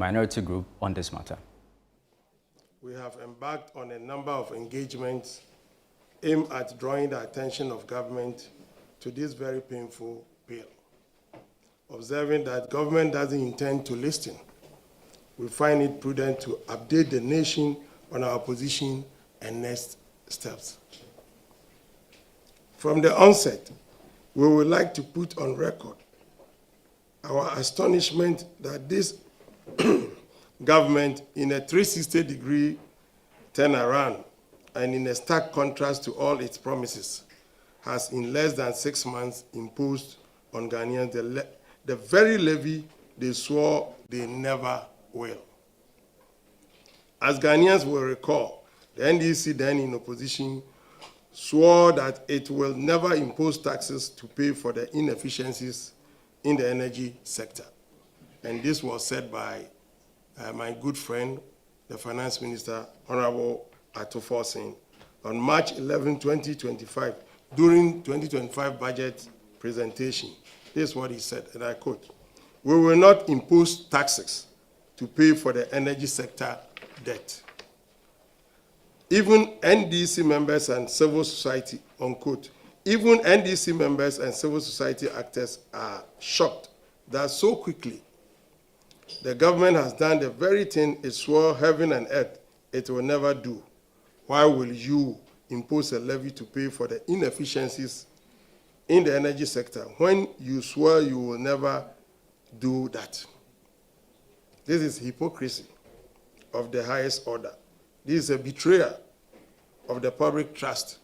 minority group on this matter. We have embarked on a number of engagements aimed at drawing the attention of government to this very painful bill. Observing that government doesn't intend to listen, we find it prudent to update the nation on our position and next steps. From the onset, we would like to put on record our astonishment that this government, in a 360-degree turnaround and in a stark contrast to all its promises, has in less than 6 months imposed on Ghanaians the very levy they swore they never will. As Ghanaians will recall, the NDC, then in opposition, swore that it will never impose taxes to pay for the inefficiencies in the energy sector. And this was said by my good friend, the Finance Minister, Honorable Atufo on March 11, 2025, during 2025 budget presentation. This is what he said, and I quote, "We will not impose taxes to pay for the energy sector debt. Even NDC members and civil society," unquote, "even NDC members and civil society actors are shocked that so quickly the government has done the very thing it swore heaven and earth it will never do. Why will you impose a levy to pay for the inefficiencies in the energy sector when you swore you will never do that?" This is hypocrisy of the highest order. This is a betrayal of the public trust.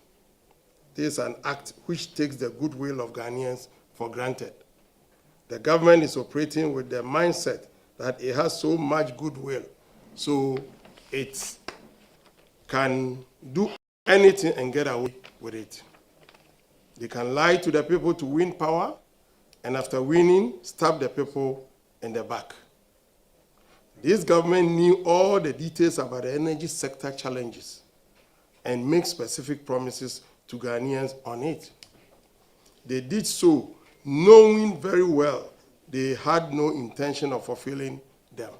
This is an act which takes the goodwill of Ghanaians for granted. The government is operating with the mindset that it has so much goodwill, so it can do anything and get away with it. They can lie to the people to win power, and after winning, stab the people in the back. This government knew all the details about the energy sector challenges and make specific promises to Ghanaians on it. They did so knowing very well they had no intention of fulfilling them.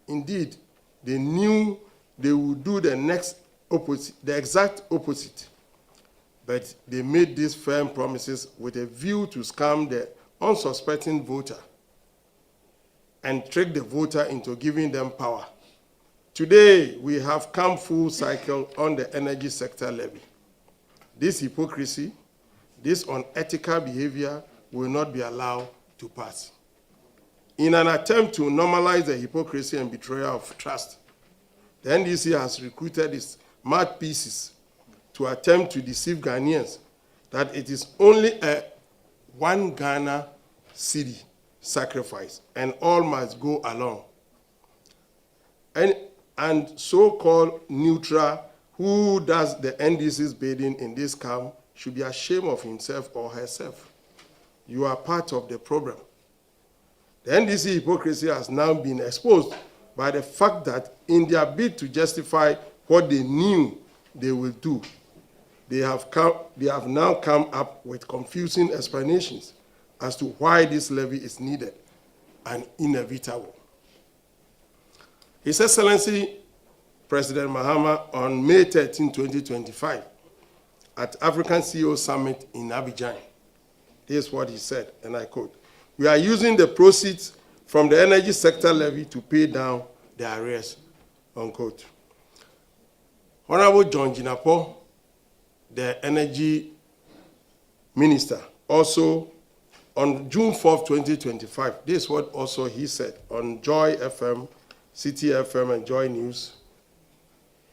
Indeed, they knew they would do the exact opposite, but they made these firm promises with a view to scam the unsuspecting voter and trick the voter into giving them power. Today, we have come full cycle on the energy sector levy. This hypocrisy, this unethical behavior will not be allowed to pass. In an attempt to normalize the hypocrisy and betrayal of trust, the NDC has recruited its mouthpieces to attempt to deceive Ghanaians that it is only a 1 Ghana cedi sacrifice and all must go along. And so-called neutral who does the NDC's bidding in this scam should be ashamed of himself or herself. You are part of the problem. The NDC hypocrisy has now been exposed by the fact that in their bid to justify what they knew they will do, they have now come up with confusing explanations as to why this levy is needed and inevitable. His Excellency President Mahama on May 13, 2025, at African CEO Summit in Abidjan, this is what he said, and I quote, "We are using the proceeds from the energy sector levy to pay down the arrears," unquote. Honorable John Jinapo, the energy minister, also on June 4, 2025, this is what also he said on Joy FM, City FM, and Joy News.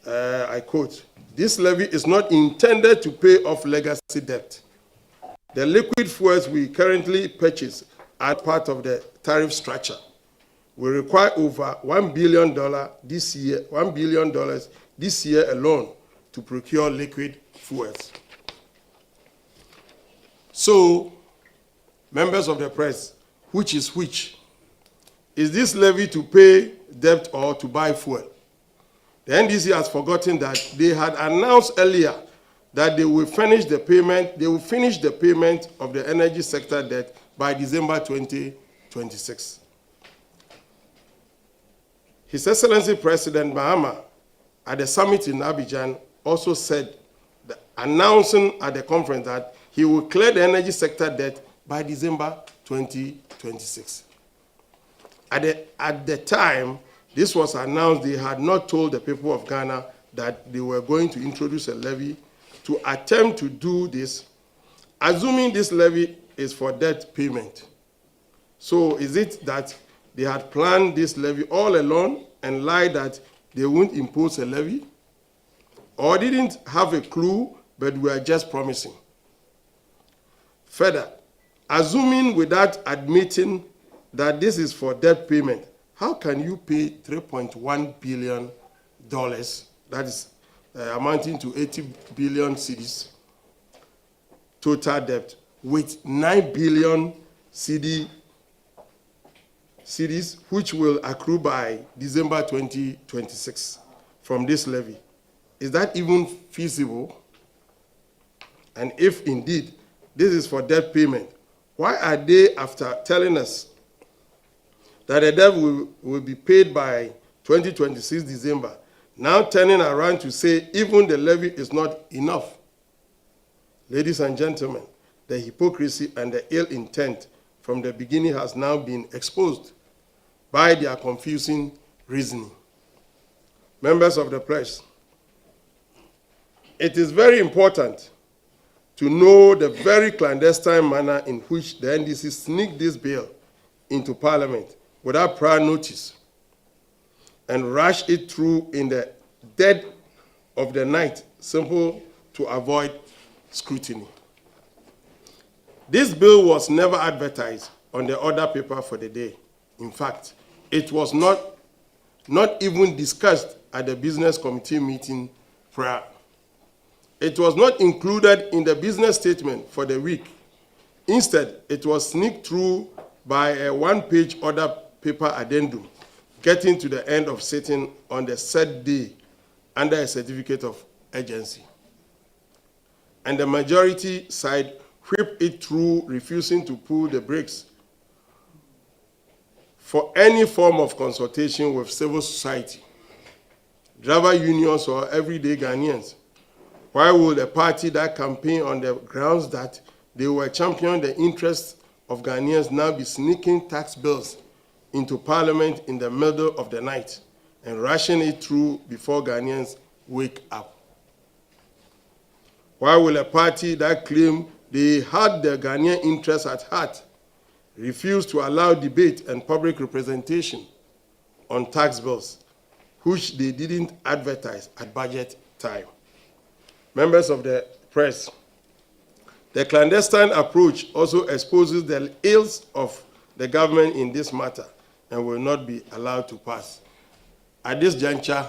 I quote, "This levy is not intended to pay off legacy debt. The liquid fuels we currently purchase are part of the tariff structure. We require over $1 billion this year alone to procure liquid fuels." So, members of the press, which is which? Is this levy to pay debt or to buy fuel? The NDC has forgotten that they had announced earlier that they will finish the payment of the energy sector debt by December 2026. His Excellency President Mahama at the summit in Abidjan also said, announcing at the conference that he will clear the energy sector debt by December 2026. At the time this was announced, they had not told the people of Ghana that they were going to introduce a levy to attempt to do this, assuming this levy is for debt payment. So is it that they had planned this levy all along and lied that they won't impose a levy? Or didn't have a clue, but were just promising? Further, assuming without admitting that this is for debt payment, how can you pay $3.1 billion, that is amounting to 80 billion cedis, total debt, with 9 billion cedis, which will accrue by December 2026 from this levy? Is that even feasible? And if indeed this is for debt payment, why are they, after telling us that the debt will be paid by 2026 December, now turning around to say even the levy is not enough? Ladies and gentlemen, the hypocrisy and the ill intent from the beginning has now been exposed by their confusing reasoning. Members of the press, it is very important to know the very clandestine manner in which the NDC sneaked this bill into Parliament without prior notice and rushed it through in the dead of the night, simple to avoid scrutiny. This bill was never advertised on the order paper for the day. In fact, it was not even discussed at the business committee meeting prior. It was not included in the business statement for the week. Instead, it was sneaked through by a one-page order paper addendum, getting to the end of sitting on the said day under a certificate of urgency. And the majority side whipped it through, refusing to pull the brakes for any form of consultation with civil society, driver unions, or everyday Ghanaians. Why would a party that campaign on the grounds that they were championing the interests of Ghanaians now be sneaking tax bills into Parliament in the middle of the night and rushing it through before Ghanaians wake up? Why will a party that claimed they had the Ghanaian interests at heart refuse to allow debate and public representation on tax bills, which they didn't advertise at budget time? Members of the press, the clandestine approach also exposes the ills of the government in this matter and will not be allowed to pass. At this juncture,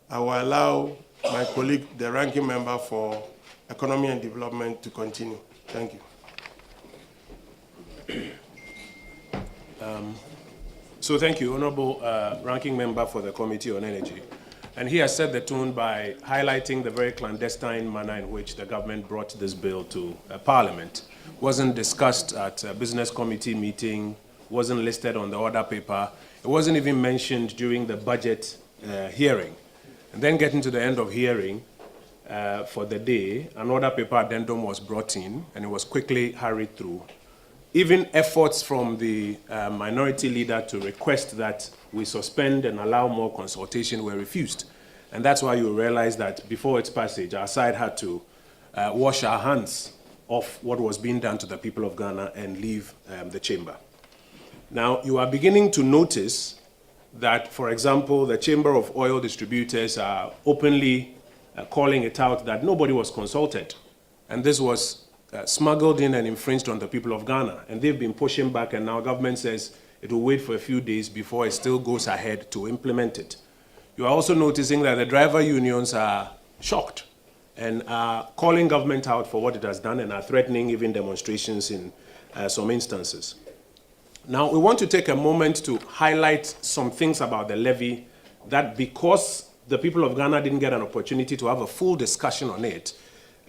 I will allow my colleague, the ranking member for Economy and Development, to continue. Thank you. So thank you, Honorable Ranking Member for the Committee on Energy. And he has set the tone by highlighting the very clandestine manner in which the government brought this bill to Parliament. Wasn't discussed at a business committee meeting, wasn't listed on the order paper, it wasn't even mentioned during the budget hearing. And then getting to the end of hearing for the day, an order paper addendum was brought in and it was quickly hurried through. Even efforts from the minority leader to request that we suspend and allow more consultation were refused. And that's why you realize that before its passage, our side had to wash our hands of what was being done to the people of Ghana and leave the chamber. Now, you are beginning to notice that, for example, the Chamber of Oil Distributors are openly calling it out that nobody was consulted. And this was smuggled in and infringed on the people of Ghana. And they've been pushing back, and now government says it will wait for a few days before it still goes ahead to implement it. You are also noticing that the driver unions are shocked and are calling government out for what it has done and are threatening even demonstrations in some instances. Now, we want to take a moment to highlight some things about the levy that, because the people of Ghana didn't get an opportunity to have a full discussion on it,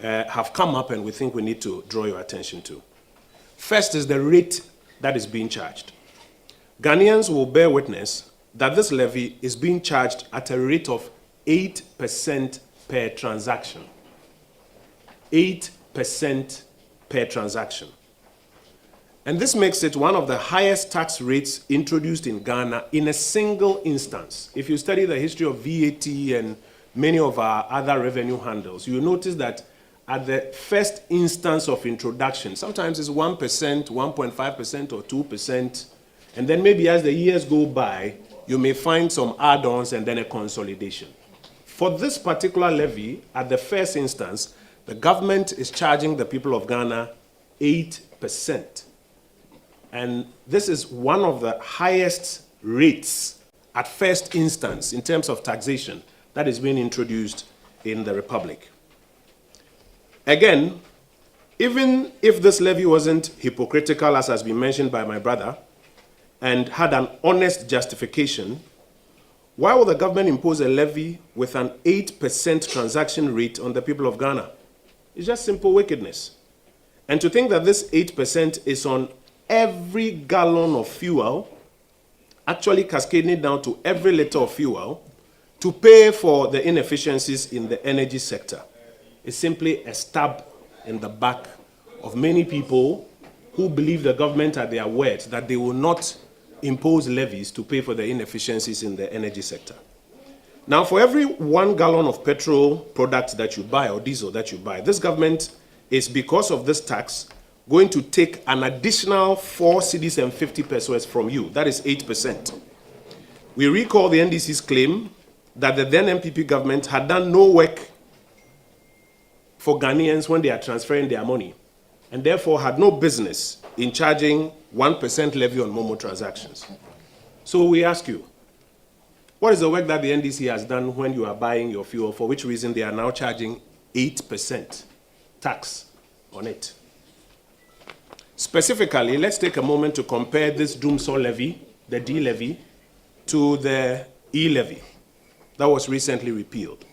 have come up and we think we need to draw your attention to. First is the rate that is being charged. Ghanaians will bear witness that this levy is being charged at a rate of 8% per transaction. 8% per transaction. And this makes it one of the highest tax rates introduced in Ghana in a single instance. If you study the history of VAT and many of our other revenue handles, you will notice that at the first instance of introduction, sometimes it's 1%, 1.5%, or 2%, and then maybe as the years go by, you may find some add-ons and then a consolidation. For this particular levy, at the first instance, the government is charging the people of Ghana 8%. And this is one of the highest rates at first instance in terms of taxation that is being introduced in the Republic. Again, even if this levy wasn't hypocritical, as has been mentioned by my brother, and had an honest justification, why will the government impose a levy with an 8% transaction rate on the people of Ghana? It's just simple wickedness. And to think that this 8% is on every gallon of fuel, actually cascading down to every liter of fuel, to pay for the inefficiencies in the energy sector, is simply a stab in the back of many people who believe the government at their word that they will not impose levies to pay for the inefficiencies in the energy sector. Now, for every 1 gallon of petrol product that you buy or diesel that you buy, this government is, because of this tax, going to take an additional 4 cedis and 50 pesos from you. That is 8%. We recall the NDC's claim that the then MPP government had done no work for Ghanaians when they are transferring their money, and therefore had no business in charging 1% levy on Momo transactions. So we ask you, what is the work that the NDC has done when you are buying your fuel, for which reason they are now charging 8% tax on it? Specifically, let's take a moment to compare this Doomsaw levy, the D levy, to the e-levy that was recently repealed.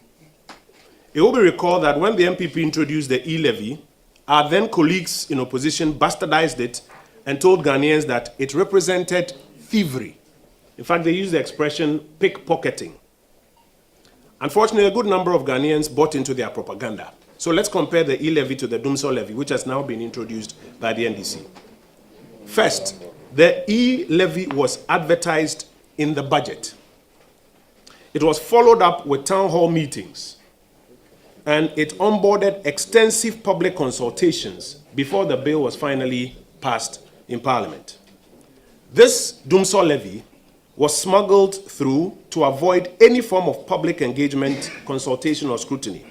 It will be recalled that when the MPP introduced the e-levy, our then colleagues in opposition bastardized it and told Ghanaians that it represented thievery. In fact, they used the expression pickpocketing. Unfortunately, a good number of Ghanaians bought into their propaganda. So let's compare the e-levy to the Doomsaw levy, which has now been introduced by the NDC. First, the e-levy was advertised in the budget. It was followed up with town hall meetings, and it onboarded extensive public consultations before the bill was finally passed in Parliament. This Doomsaw levy was smuggled through to avoid any form of public engagement, consultation, or scrutiny.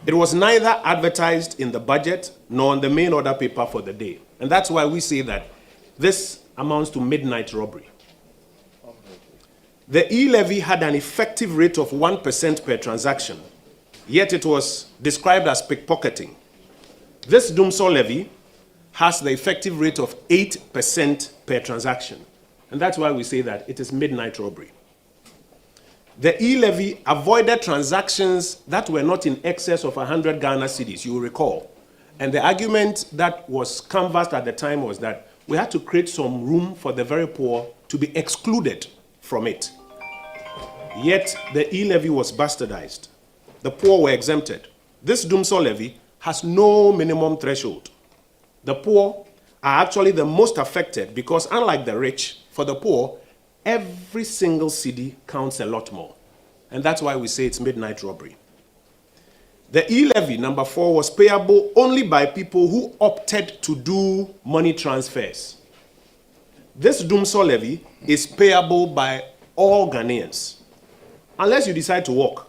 It was neither advertised in the budget nor on the main order paper for the day. And that's why we say that this amounts to midnight robbery. The e-levy had an effective rate of 1% per transaction, yet it was described as pickpocketing. This Doomsaw levy has the effective rate of 8% per transaction. And that's why we say that it is midnight robbery. The e-levy avoided transactions that were not in excess of 100 Ghana cedis, you will recall. And the argument that was canvassed at the time was that we had to create some room for the very poor to be excluded from it. Yet the e-levy was bastardized. The poor were exempted. This Doomsaw levy has no minimum threshold. The poor are actually the most affected because, unlike the rich, for the poor, every single cedi counts a lot more. And that's why we say it's midnight robbery. The e-levy, number 4, was payable only by people who opted to do money transfers. This Doomsaw levy is payable by all Ghanaians, unless you decide to work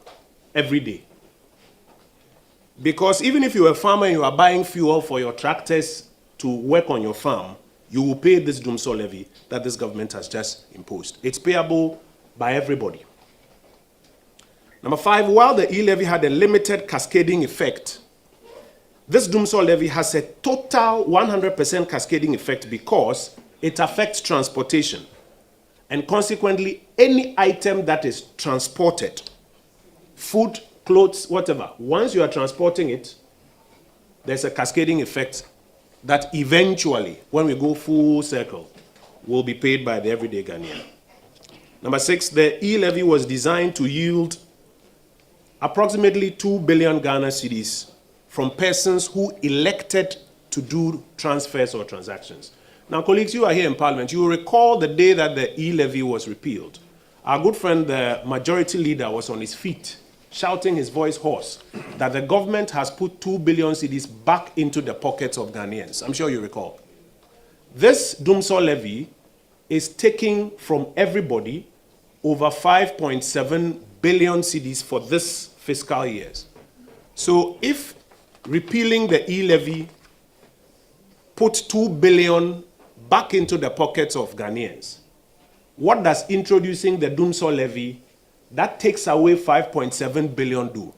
every day. Because even if you're a farmer and you are buying fuel for your tractors to work on your farm, you will pay this Doomsaw levy that this government has just imposed. It's payable by everybody. Number 5, while the e-levy had a limited cascading effect, this Doomsaw levy has a total 100% cascading effect because it affects transportation. And consequently, any item that is transported, food, clothes, whatever, once you are transporting it, there's a cascading effect that eventually, when we go full circle, will be paid by the everyday Ghanaian. Number 6, the e-levy was designed to yield approximately 2 billion Ghana cedis from persons who elected to do transfers or transactions. Now, colleagues, you are here in Parliament. You will recall the day that the e-levy was repealed. Our good friend, the majority leader, was on his feet, shouting his voice hoarse that the government has put 2 billion cedis back into the pockets of Ghanaians. I'm sure you recall. This Dumsor levy is taking from everybody over 5.7 billion cedis for this fiscal year. So if repealing the e-levy put 2 billion back into the pockets of Ghanaians, what does introducing the Dumsor levy, that takes away 5.7 billion do?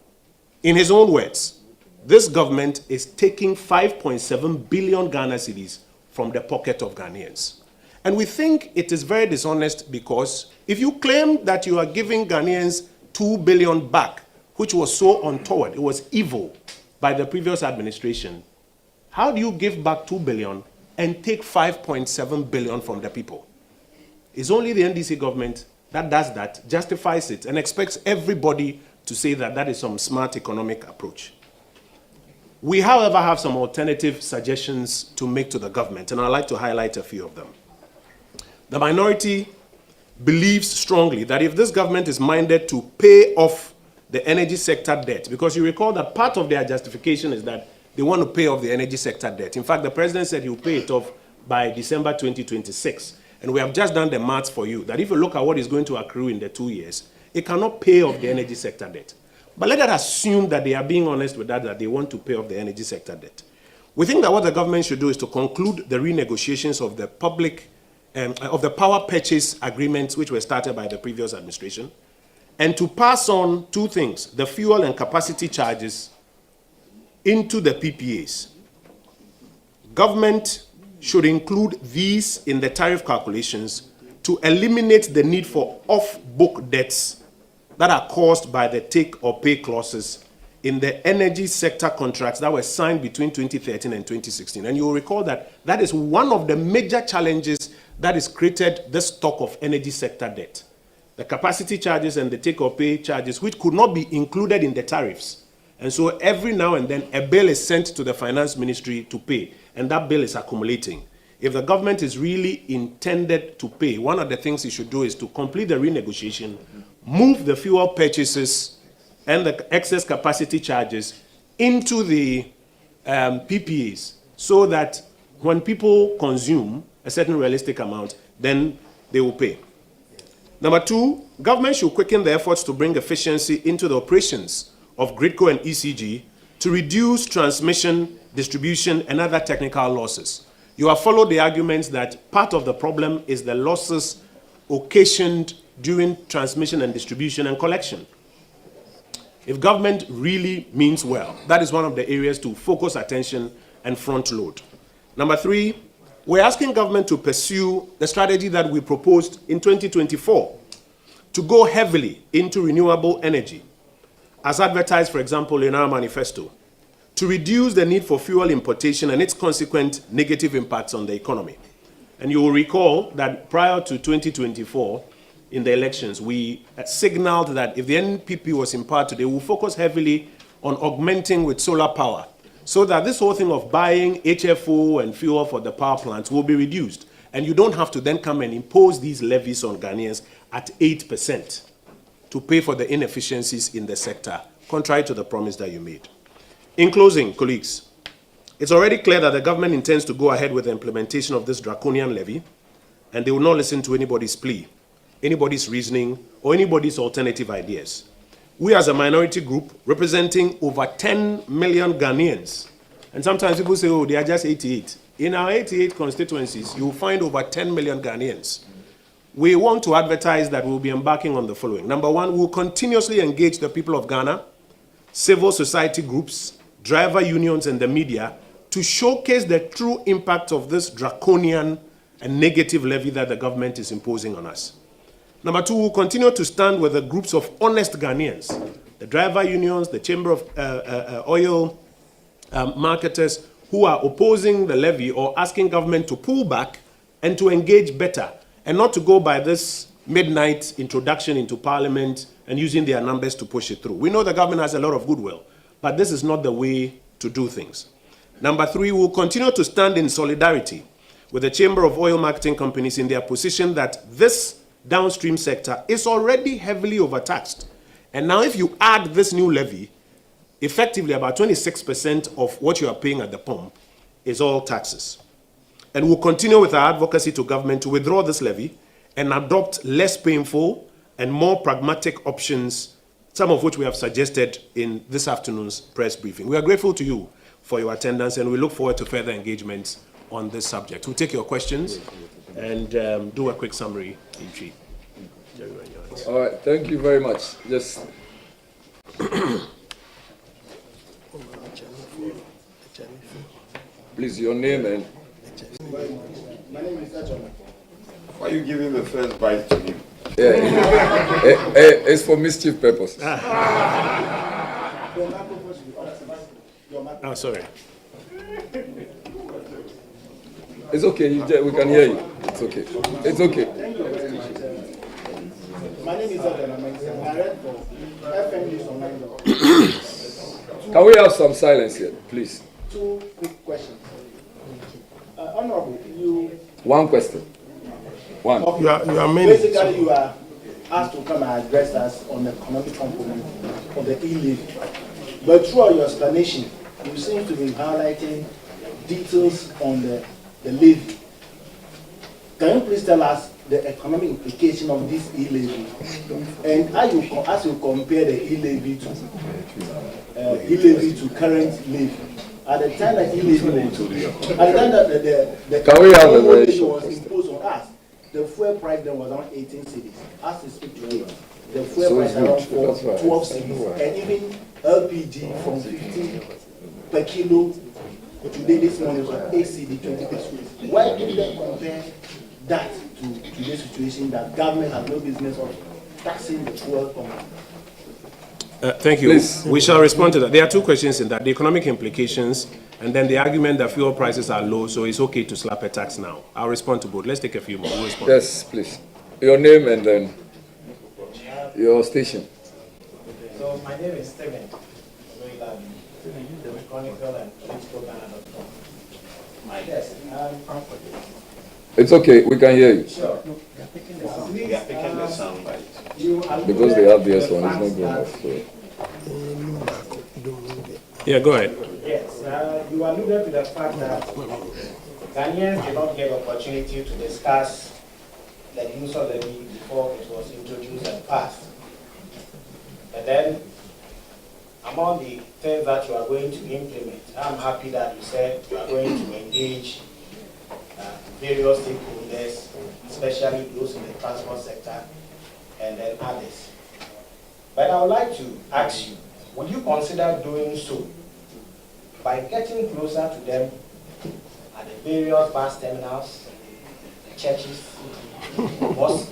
In his own words, this government is taking 5.7 billion Ghana cedis from the pocket of Ghanaians. And we think it is very dishonest because if you claim that you are giving Ghanaians 2 billion back, which was so untoward, it was evil by the previous administration, how do you give back 2 billion and take 5.7 billion from the people? It's only the NDC government that does that, justifies it, and expects everybody to say that that is some smart economic approach. We, however, have some alternative suggestions to make to the government, and I'd like to highlight a few of them. The minority believes strongly that if this government is minded to pay off the energy sector debt, because you recall that part of their justification is that they want to pay off the energy sector debt. In fact, the president said he will pay it off by December 2026. And we have just done the maths for you, that if you look at what is going to accrue in the 2 years, it cannot pay off the energy sector debt. But let us assume that they are being honest with that they want to pay off the energy sector debt. We think that what the government should do is to conclude the renegotiations of the of the power purchase agreements which were started by the previous administration, and to pass on two things, the fuel and capacity charges into the PPAs. Government should include these in the tariff calculations to eliminate the need for off-book debts that are caused by the take or pay clauses in the energy sector contracts that were signed between 2013 and 2016. And you will recall that that is one of the major challenges that has created the stock of energy sector debt. The capacity charges and the take or pay charges, which could not be included in the tariffs. And so every now and then a bill is sent to the finance ministry to pay, and that bill is accumulating. If the government is really intended to pay, one of the things it should do is to complete the renegotiation, move the fuel purchases and the excess capacity charges into the PPAs, so that when people consume a certain realistic amount, then they will pay. Number two, government should quicken the efforts to bring efficiency into the operations of GRIDCO and ECG to reduce transmission, distribution, and other technical losses. You have followed the arguments that part of the problem is the losses occasioned during transmission and distribution and collection. If government really means well, that is one of the areas to focus attention and front load. Number three, we're asking government to pursue the strategy that we proposed in 2024 to go heavily into renewable energy, as advertised, for example, in our manifesto, to reduce the need for fuel importation and its consequent negative impacts on the economy. And you will recall that prior to 2024, in the elections, we signaled that if the NPP was in power today, we'll focus heavily on augmenting with solar power, so that this whole thing of buying HFO and fuel for the power plants will be reduced. And you don't have to then come and impose these levies on Ghanaians at 8% to pay for the inefficiencies in the sector, contrary to the promise that you made. In closing, colleagues, it's already clear that the government intends to go ahead with the implementation of this draconian levy, and they will not listen to anybody's plea, anybody's reasoning, or anybody's alternative ideas. We as a minority group representing over 10 million Ghanaians, and sometimes people say, oh, they are just 88. In our 88 constituencies, you will find over 10 million Ghanaians. We want to advertise that we'll be embarking on the following. Number one, we'll continuously engage the people of Ghana, civil society groups, driver unions, and the media to showcase the true impact of this draconian and negative levy that the government is imposing on us. Number two, we'll continue to stand with the groups of honest Ghanaians, the driver unions, the Chamber of Oil Marketers, who are opposing the levy or asking government to pull back and to engage better, and not to go by this midnight introduction into Parliament and using their numbers to push it through. We know the government has a lot of goodwill, but this is not the way to do things. Number three, we'll continue to stand in solidarity with the Chamber of Oil Marketing Companies in their position that this downstream sector is already heavily overtaxed. And now if you add this new levy, effectively about 26% of what you are paying at the pump is all taxes. And we'll continue with our advocacy to government to withdraw this levy and adopt less painful and more pragmatic options, some of which we have suggested in this afternoon's press briefing. We are grateful to you for your attendance, and we look forward to further engagements on this subject. We'll take your questions and do a quick summary each. All right, thank you very much. Just please, your name and. My name is John. Why are you giving the first bite to him? Yeah, it's for mischief purpose. Oh, sorry. It's okay. We can hear you. It's okay. It's okay. My name is John. I read for FM News Online. Can we have some silence here, please? Two quick questions. Honorable, you. One question. One. Okay. You are Basically, you are asked to come and address us on the economic component of the e-levy. But throughout your explanation, you seem to be highlighting details on the levy. Can you please tell us the economic implication of this e-levy? And as you compare the e-levy to current levy, at the time that e-levy Can we have a very was short imposed on us, the fuel price then was around 18 cedis. As we speak today, the fuel price around 12 cedis, and even LPG from 15 per kilo. Today, this morning was 8 cedi, 20 pesos. Why do they compare that to today's situation that government has no business of taxing the fuel company? Thank you. Please. We shall respond to that. There are two questions in that, the economic implications and then the argument that fuel prices are low, so it's okay to slap a tax now. I'll respond to both. Let's take a few more. We'll respond. Yes, please. Your name and then your station. So my name is Steven. The Chronicle and PoliticalGhana.com. My guest. It's okay. We can hear you. Sure. We are picking the sound bite. Because they have this one, it's not good enough. So. Yeah, go ahead. Yes, you alluded to the fact that Ghanaians did not get opportunity to discuss the use of levy before it was introduced and passed. But then, among the things that you are going to implement, I'm happy that you said you are going to engage various stakeholders, especially those in the transport sector, and then others. But I would like to ask you, would you consider doing so by getting closer to them at the various bus terminals, the churches, mosques,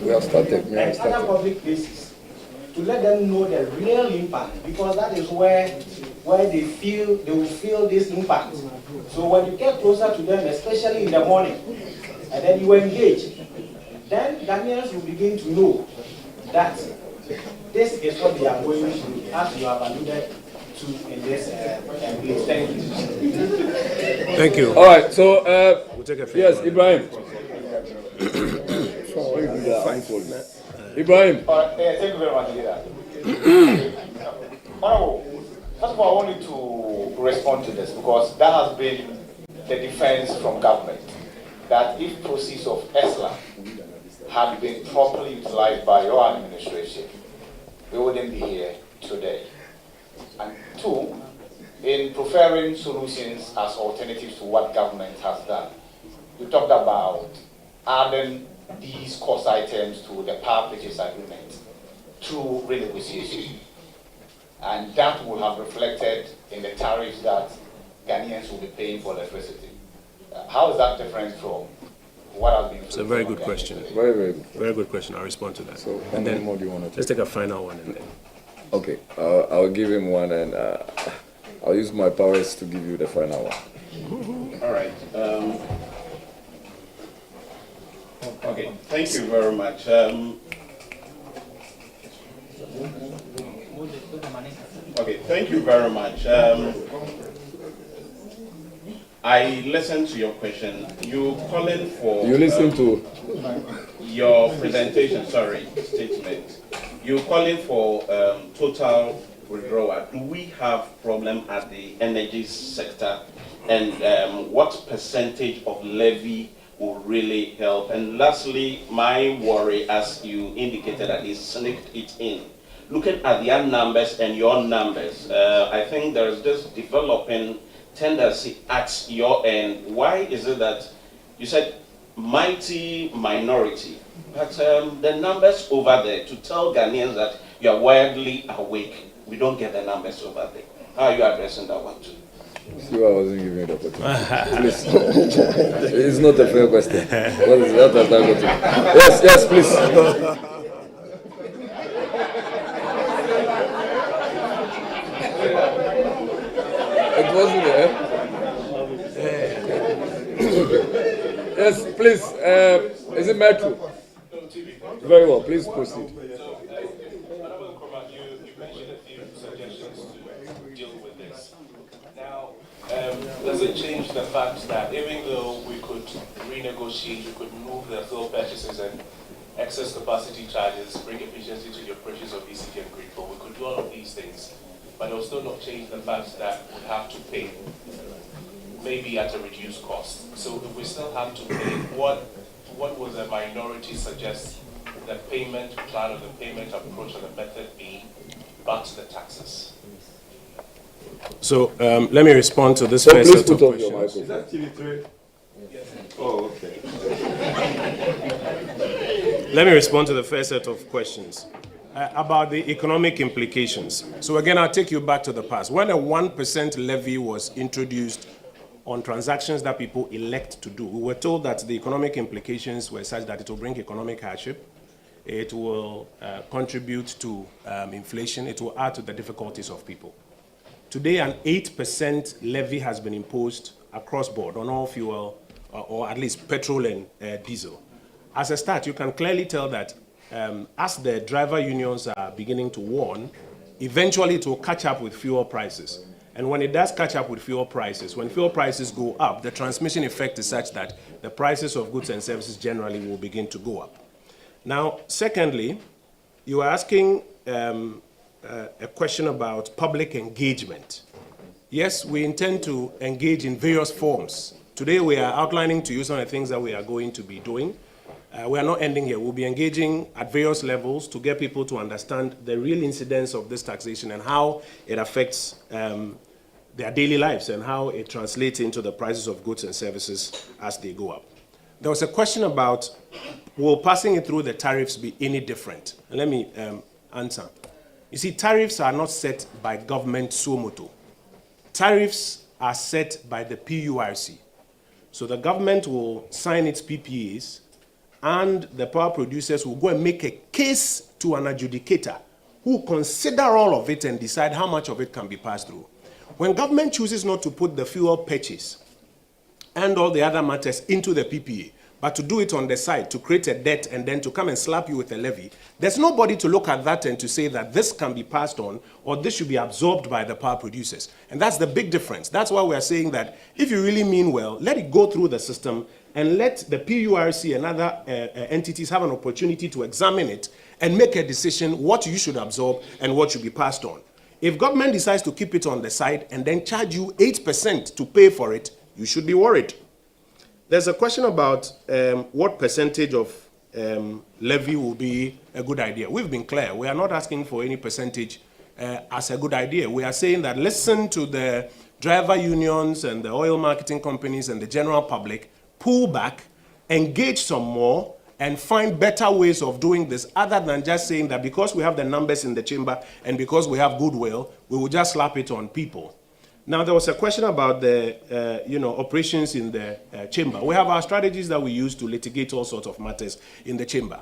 We have started. and other public places, to let them know the real impact, because that is where they will feel this impact. So when you get closer to them, especially in the morning, and then you engage, then Ghanaians will begin to know that this is what they are going to do, as you have alluded to in this place. Thank you. Thank you. All right, so, We'll take a few yes, more. Ibrahim. Ibrahim. Thank you very much, leader. Honorable, first of all, I want you to respond to this because that has been the defense from government, that if proceeds of ESLA had been properly utilized by your administration, we wouldn't be here today. And two, in preferring solutions as alternatives to what government has done, you talked about adding these cost items to the power purchase agreement through renegotiation. And that will have reflected in the tariffs that Ghanaians will be paying for electricity. How is that different from what has been? It's a very good question. Very, very good. Very good question. I'll respond to that. So, how and many then more do you want to let's take? take a final one and then. Okay, I'll give him one and I'll use my powers to give you the final one. All right. Okay, thank you very much. Okay, thank you very much. I listened to your question. You calling for... You listen to... your presentation, statement. You calling for total withdrawal. Do we have problem at the energy sector? And what percentage of levy will really help? And lastly, my worry, as you indicated, that is sneaked it in. Looking at their numbers and your numbers, I think there is this developing tendency at your end. Why is it that you said mighty minority, but the numbers over there, to tell Ghanaians that you are widely awake, we don't get the numbers over there. How are you addressing that one too? See, I wasn't giving you the opportunity. Please. It's not a fair question. What is that? Has that got to? Yes, yes, please. It wasn't there. Yes, please. Is it metro? Very well. Please proceed. Does it change the fact that even though we could renegotiate, we could move the fuel purchases and excess capacity charges, bring efficiency to the operations of ECG and grid, but we could do all of these things, but it will still not change the fact that we have to pay, maybe at a reduced cost. So if we still have to pay, what will the minority suggest the payment plan or the payment approach or the method be back to the taxes? So let me respond to this first set of questions. Is that TV3? Oh, okay. Let me respond to the first set of questions about the economic implications. So again, I'll take you back to the past. When a 1% levy was introduced on transactions that people elect to do, we were told that the economic implications were such that it will bring economic hardship, it will contribute to inflation, it will add to the difficulties of people. Today, an 8% levy has been imposed across board on all fuel, or at least petrol and diesel. As a start, you can clearly tell that as the driver unions are beginning to warn, eventually it will catch up with fuel prices. And when it does catch up with fuel prices, when fuel prices go up, the transmission effect is such that the prices of goods and services generally will begin to go up. Now, secondly, you are asking a question about public engagement. Yes, we intend to engage in various forms. Today we are outlining to you some of the things that we are going to be doing. We are not ending here. We'll be engaging at various levels to get people to understand the real incidence of this taxation and how it affects their daily lives and how it translates into the prices of goods and services as they go up. There was a question about, will passing it through the tariffs be any different? And let me answer. You see, tariffs are not set by government suo motu. Tariffs are set by the PURC. So the government will sign its PPAs, and the power producers will go and make a case to an adjudicator who will consider all of it and decide how much of it can be passed through. When government chooses not to put the fuel purchase and all the other matters into the PPA, but to do it on the side, to create a debt and then to come and slap you with a levy, there's nobody to look at that and to say that this can be passed on or this should be absorbed by the power producers. And that's the big difference. That's why we're saying that if you really mean well, let it go through the system and let the PURC and other entities have an opportunity to examine it and make a decision what you should absorb and what should be passed on. If government decides to keep it on the side and then charge you 8% to pay for it, you should be worried. There's a question about what percentage of levy will be a good idea. We've been clear. We are not asking for any percentage as a good idea. We are saying that listen to the driver unions and the oil marketing companies and the general public, pull back, engage some more, and find better ways of doing this other than just saying that because we have the numbers in the chamber and because we have goodwill, we will just slap it on people. Now, there was a question about the operations in the chamber. We have our strategies that we use to litigate all sorts of matters in the chamber.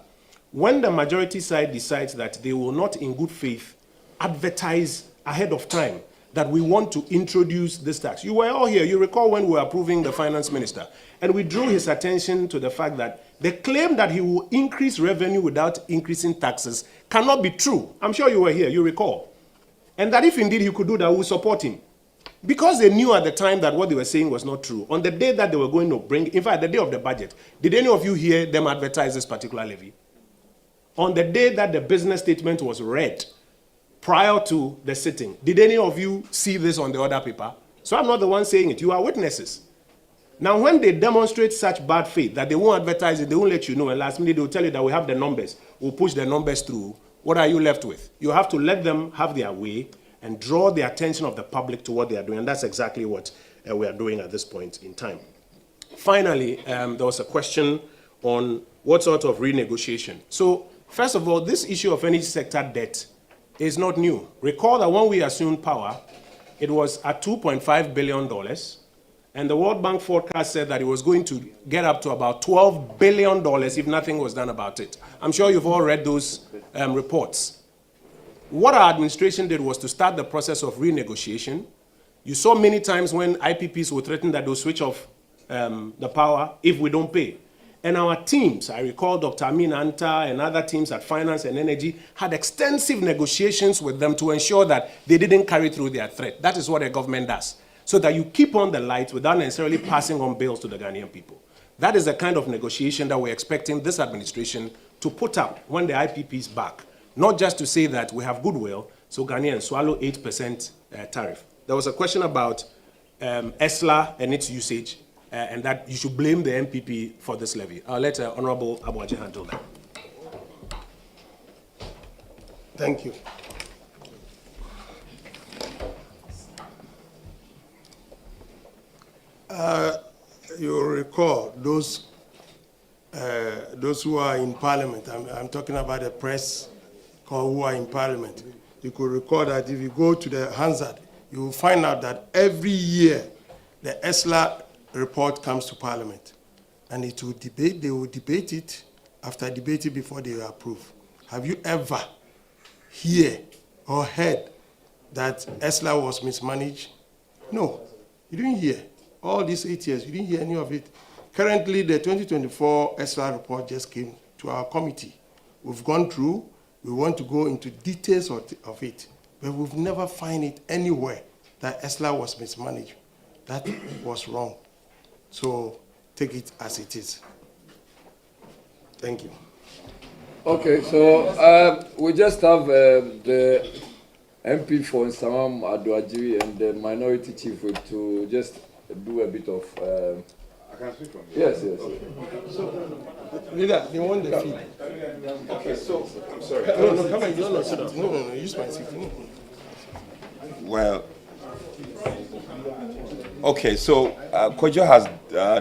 When the majority side decides that they will not in good faith advertise ahead of time that we want to introduce this tax. You were all here. You recall when we were approving the finance minister, and we drew his attention to the fact that the claim that he will increase revenue without increasing taxes cannot be true. I'm sure you were here, you recall. And that if indeed he could do that, we will support him. Because they knew at the time that what they were saying was not true, on the day that they were going to bring, in fact, the day of the budget, did any of you hear them advertise this particular levy? On the day that the business statement was read, prior to the sitting, did any of you see this on the other paper? So I'm not the one saying it, you are witnesses. Now, when they demonstrate such bad faith that they won't advertise it, they won't let you know, and last minute they'll tell you that we have the numbers, we'll push the numbers through, what are you left with? You have to let them have their way and draw the attention of the public to what they are doing, and that's exactly what we are doing at this point in time. Finally, there was a question on what sort of renegotiation. So, first of all, this issue of energy sector debt is not new. Recall that when we assumed power, it was at $2.5 billion, and the World Bank forecast said that it was going to get up to about $12 billion if nothing was done about it. I'm sure you've all read those reports. What our administration did was to start the process of renegotiation. You saw many times when IPPs would threaten that they'll switch off the power if we don't pay. And our teams, I recall Dr. Amin Anta and other teams at Finance and Energy, had extensive negotiations with them to ensure that they didn't carry through their threat. That is what a government does, so that you keep on the lights without necessarily passing on bills to the Ghanaian people. That is the kind of negotiation that we're expecting this administration to put up when the IPP is back. Not just to say that we have goodwill, so Ghanaians swallow 8% tariff. There was a question about ESLA and its usage, and that you should blame the MPP for this levy. I'll let Honorable Abuaji handle that. Thank you. You recall those who are in Parliament. I'm talking about the press who are in Parliament. You could recall that if you go to the Hansard, you will find out that every year the ESLA report comes to Parliament, and it will debate. They will debate it. After debating, before they approve. Have you ever hear or heard that ESLA was mismanaged? No, you didn't hear. All these 8 years, you didn't hear any of it. Currently, the 2024 ESLA report just came to our committee. We've gone through. We want to go into details of it, but we've never find it anywhere that ESLA was mismanaged. That was wrong. So take it as it is. Thank you. Okay, so we just have the MP for Nsamam Aduajiri and the minority chief to just do a bit of. I can speak from here. Yes. So, leader, they want the feed. Okay, so I'm sorry. No, come and use my seat. No, use my seat. Well, okay, so Kojo has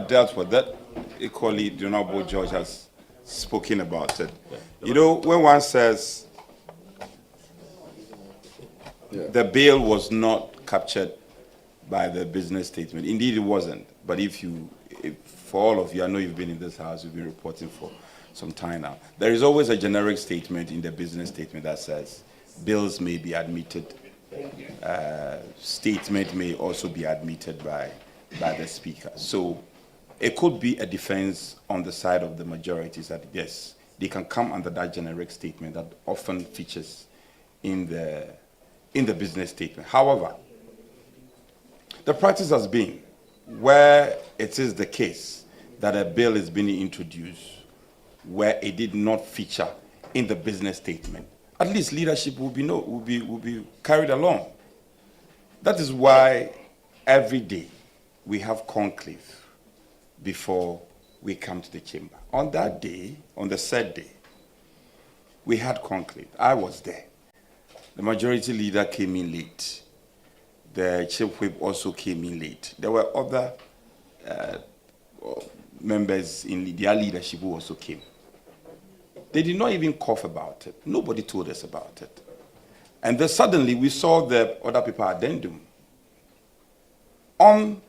dealt with that. Equally, the Honorable George has spoken about it. You know, when one says the bill was not captured by the business statement, indeed it wasn't. But for all of you, I know you've been in this house, you've been reporting for some time now. There is always a generic statement in the business statement that says bills may be admitted. Statement may also be admitted by the speaker. So it could be a defense on the side of the majorities that yes, they can come under that generic statement that often features in the business statement. However, the practice has been where it is the case that a bill is being introduced where it did not feature in the business statement, at least leadership will be carried along. That is why every day we have conclave before we come to the chamber. On that day, on the said day, we had conclave. I was there. The majority leader came in late. The chief whip also came in late. There were other members in their leadership who also came. They did not even cough about it. Nobody told us about it. And then suddenly we saw the other paper addendum. And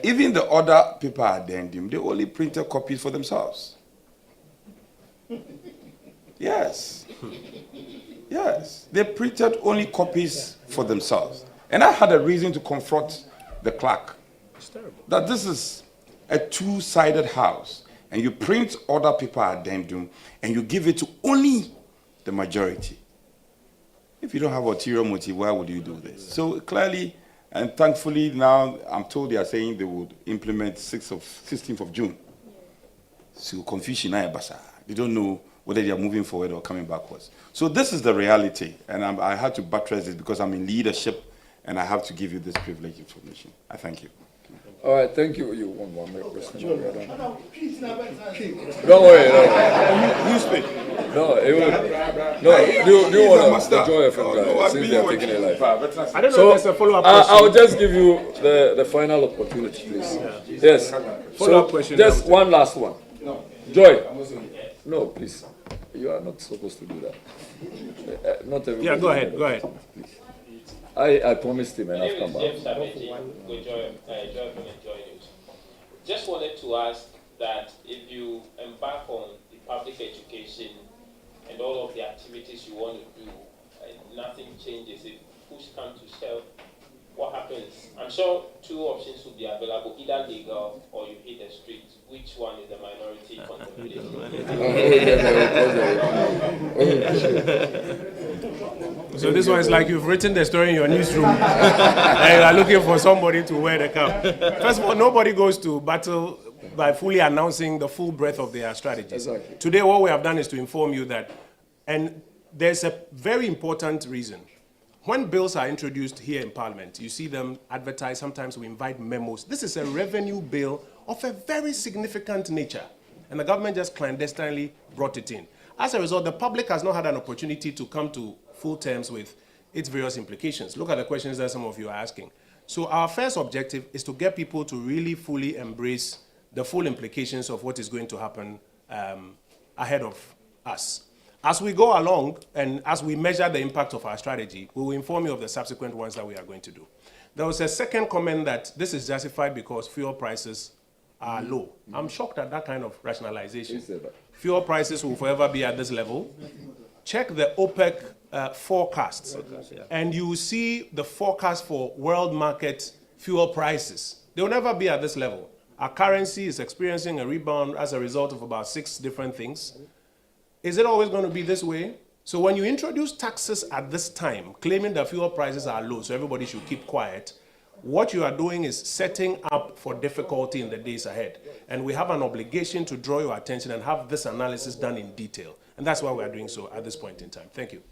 even the other paper addendum, they only printed copies for themselves. Yes. Yes, they printed only copies for themselves. And I had a reason to confront the clerk that this is a two-sided house, and you print other paper addendum and you give it to only the majority. If you don't have ulterior motive, why would you do this? So clearly, and thankfully now I'm told they are saying they would implement 16th of June. So confusion, they don't know whether they are moving forward or coming backwards. So this is the reality, and I had to buttress this because I'm in leadership and I have to give you this privileged information. I thank you. All right, thank you. You want one more question? Don't worry. You speak. No, it will. No, do you want to enjoy from guy since they are taking a life? I don't know if there's a follow-up question. I'll just give you the final opportunity, please. Yes. Follow-up question. Just one last one. No. Joy. No, please. You are not supposed to do that. Not everybody. Yeah, go ahead. Go ahead. Please. I promised him and I've come back. Just wanted to ask that if you embark on the public education and all of the activities you want to do, and nothing changes, if push comes to shove, what happens? I'm sure two options will be available, either legal or you hit the street. Which one is the minority contemplating? So this one is like you've written the story in your newsroom and you are looking for somebody to wear the cap. First of all, nobody goes to battle by fully announcing the full breadth of their strategies. Exactly. Today, what we have done is to inform you that, and there's a very important reason. When bills are introduced here in Parliament, you see them advertised, sometimes we invite memos. This is a revenue bill of a very significant nature, and the government just clandestinely brought it in. As a result, the public has not had an opportunity to come to full terms with its various implications. Look at the questions that some of you are asking. So our first objective is to get people to really fully embrace the full implications of what is going to happen ahead of us. As we go along and as we measure the impact of our strategy, we will inform you of the subsequent ones that we are going to do. There was a second comment that this is justified because fuel prices are low. I'm shocked at that kind of rationalization. Fuel prices will forever be at this level. Check the OPEC forecasts, and you will see the forecast for world market fuel prices. They will never be at this level. Our currency is experiencing a rebound as a result of about 6 different things. Is it always going to be this way? So when you introduce taxes at this time, claiming that fuel prices are low, so everybody should keep quiet, what you are doing is setting up for difficulty in the days ahead. And we have an obligation to draw your attention and have this analysis done in detail. And that's why we are doing so at this point in time. Thank you.